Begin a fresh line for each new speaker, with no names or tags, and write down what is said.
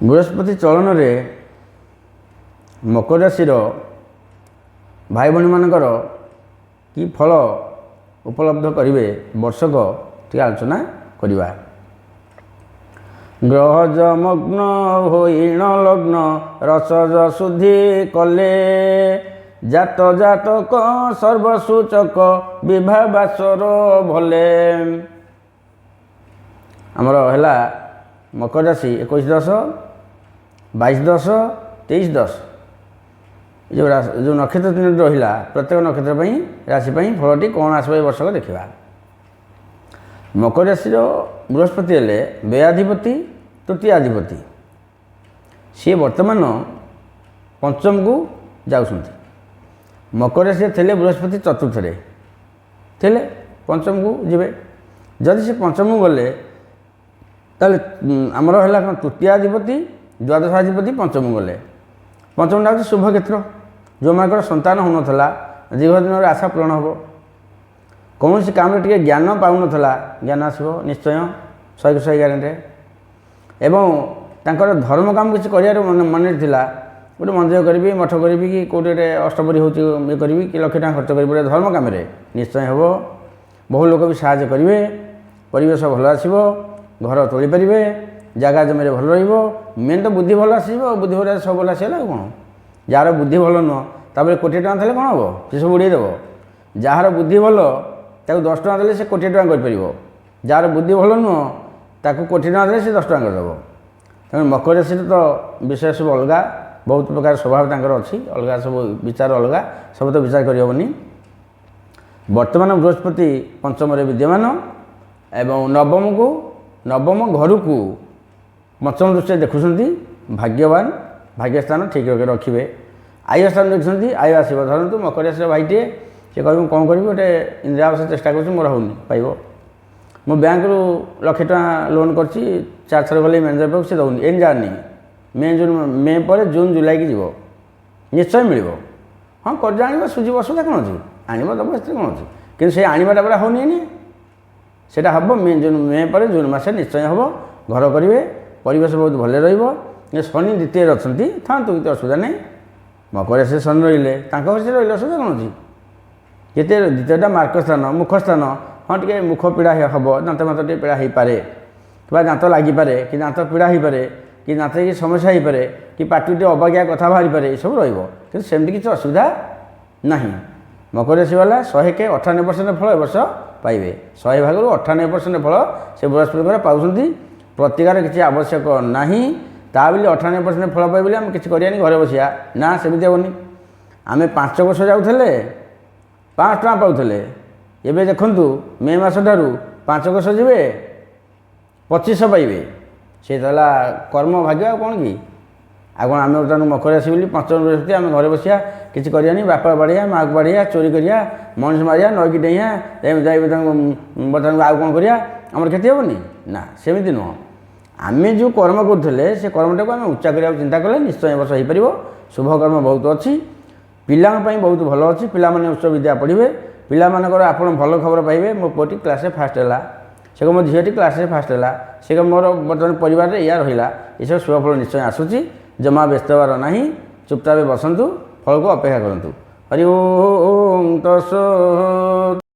बृहस्पति चलन मकर राशि भाई भाई मानकर कि फल उपलब्ध करेंगे वर्षक टी आलोचना करवा। ग्रहज मग्न होइण लग्न रसज शुद्धि कले जात जातक सर्वसूचक विवाह बासर भले। आमर है मकर राशि 21-10, 22-10, 23-10 जो नक्षत्र तीन रहा प्रत्येक नक्षत्र राशि फलटी कौन आसो ए वर्षक देखा। मकर राशि बृहस्पति हेले व्ययाधिपति तृतीयाधिपति सी वर्तमान पंचम को जाऊँच। मकर राशि थे बृहस्पति चतुर्थ थे पंचम को जीवे जदि से पंचम को गले ताले आमर है तृतीयाधिपति द्वादशाधिपति पंचम गले। पंचम हूँ शुभ क्षेत्र जो मानकर संतान हो ना दीर्घ दिन आशा पूरण हम कौन सी काम टे ज्ञान पाऊन ज्ञान आसो निश्चय 100 ग्यारंटी एवं तांकर धर्म काम किसी कर मन गोटे मंदिर करी मठ करी कि कौटे अष्टपरी हो करी कि लक्ष टाँग खर्च करी धर्म कम निश्चय हम बहु लोक भी साहय करेंगे परिवेश भल आसो घर तोली पारे जगह जमी भल रेन तो बुद्धि भल आस बुद्धि भल सब भल आसला कौन जार बुद्धि भल नुह तापर कोटी टाँग थे कौन हम सी सब उड़ेदेव जार बुद्धि भल ताको 10 टଙ୍କା देले से कोटी टଙ୍କା कर जार बुद्धि भल नुह ताको कोटी टଙ୍କା देले से 10 टଙ୍କା करदेव। तेणु मकर राशि तो विषय सब अलग बहुत प्रकार स्वभाव तांकर अच्छी अलग सब विचार अलग सब तो विचार करहबनी। वर्तमान बृहस्पति पंचम विद्यमान एवं नवम घर को पंचम दृष्टि देखुंट भाग्यवान भाग्यस्थान ठीक रखिए। आय स्थान देखुं आय आसो धरतु मकर राशि भाईटे सी कह कौन करी गोटे इंदिरा आवास चेष्टा कर मोर होनी पाइब मो बैंक रु लक्ष टଙ୍କା लोन कर 4 थर गले मैनेजर पाक से दौनी एन जानी मे पर जून जुलाई की जीव निश्चय मिल हाँ कर जान सुझी असुविधा कौन अच्छी आनब दब से कौन अच्छी कि आणवाटा पूरा होनी से हम मे पर जून मस निश्चय हम घर करेंगे परिवेश बहुत भले रही। शनि द्वितीय अच्छा था किसी असुविधा नहीं मकर राशि शनि रही रही असुविधा कौन अच्छी जिते द्वितीयटा मार्क स्थान मुख स्थान हाँ टे मुख पीड़ा हम दांत मात टे पीड़ा हो पाए कि दांत लगिपे कि दांत पीड़ा हो पाए कि दांत की समस्या हो पाए कि पाटी टे अबागिया कथा बाहरी पाए सब रमती किसी असुविधा ना। मकर राशि वाला 198% फल ए वर्ष पाइबे 100 भाग 98% फल से बृहस्पति पाँच प्रतिकार किसी आवश्यक ना ता बोली 98% फल पाइबे आम किसी करानी घरे बसिया ना सेमती हेनी। आम 5 वर्ष जाऊे 5 टଙ୍କା पाऊले एवं देखु मे मस ठार 5 वर्ष जी 2500 पाइबे से कर्म भाग्य कौन कि आगे आम बर्तमान मकर राशि बोली पंचम बृहस्पति आम घर बसिया किसी करानी बापा बाढ़िया माँ को बाढ़िया चोरी करिया मनीष मारिया नईकी डेइया बर्तमान आउ कौन करिया आम क्षति हेनी ना सेमती नुह। आम जो कर्म करुले से कर्मटा को आम उच्चा करने चिंता कले निश्चय वर्ष हो पार शुभकर्म बहुत अच्छी पिला बहुत भल अच्छी पिला माने उच्च विद्या पढ़े पिला मानकर आप भल खबर पाइबे मो पुटी क्लास फास्ट है से मो झीटी क्लास फास्ट है से मोर बर्तमान परिवार या रहा ये सब शुभफल निश्चय आसूँ जमा व्यस्त होवार ना चुपचाप बसतु फल को अपेक्षा करूँ। हरि ओम तत्सत्।